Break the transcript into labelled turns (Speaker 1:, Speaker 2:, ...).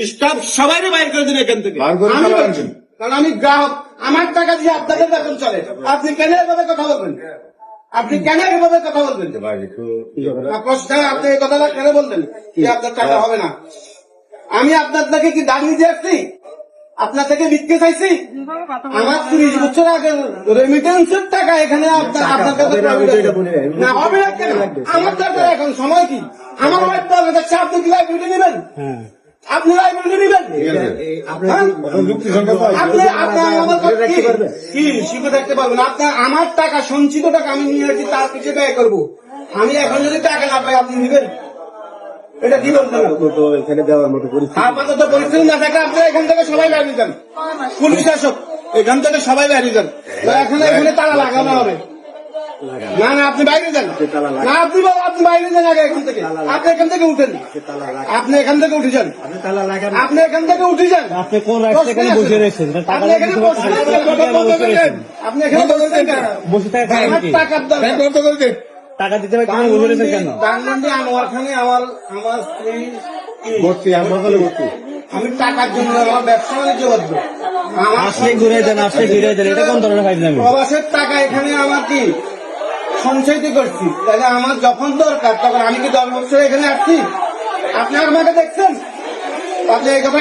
Speaker 1: Staff সবাই বাইর করে দিন এখান থেকে। কারণ আমি গ্রাহক, আমার টাকা দিয়ে আপনাদের বেতন চলে। আপনি কেন এভাবে কথা বলবেন? আপনি কেন এভাবে কথা বলবেন? আপনি এই কথাটা কেন বলবেন যে আপনার টাকা হবে না? আমি আপনার থেকে কি দাঁড়িয়ে দিয়ে আসছি? আপনার থেকে ভিক্ষে চাইছি? আমার 30 বছর আগে রেমিটেন্সের টাকা এখানে আপনার কাছে না হবে না কেন? আমার টাকা এখন সময় কি? আমার ওয়াইফ তো দেখছে, আপনি কি লাইব্রেরি নেবেন? আপনি লাইব্রেরি নেবেন? কি শিখে থাকতে পারবেন? আপনার আমার টাকা, সঞ্চিত টাকা আমি নিয়ে আসছি, তার পিছিয়ে ব্যয় করবো। আমি এখন যদি টাকা না পাই আপনি নেবেন? এটা কি বলতে আপাতত পরিস্থিতি না থাকলে আপনারা এখান থেকে সবাই বেরিয়ে যান। পুলিশ শাসক এখান থেকে সবাই বেরিয়ে যান। এখানে তালা লাগানো হবে না। না আপনি বাইরে যান। না আপনি বাইরে যান আগে এখান থেকে। আপনি এখান থেকে উঠেন। আপনি এখান থেকে উঠে যান। আপনি এখান থেকে উঠে যান।
Speaker 2: আপনি কোন রাস্তায় এখানে বসে রয়েছেন?
Speaker 1: আপনি এখানে বসে
Speaker 2: টাকা দিতে হবে কেন? বসে রয়েছেন কেন?
Speaker 1: আমার স্ত্রী আমি টাকার জন্য আমার ব্যবসা বাণিজ্য করবো।
Speaker 2: আসলে ঘুরে দেন, আসলে ঘুরে দেন, এটা কোন ধরনের ফাইজলামি?
Speaker 1: প্রবাসের টাকা এখানে আমার কি সঞ্চয়িত করছি, তাহলে আমার যখন দরকার তখন আমি কি 10 বছর এখানে আসছি? আপনি আমাকে দেখছেন? আপনি এই কথা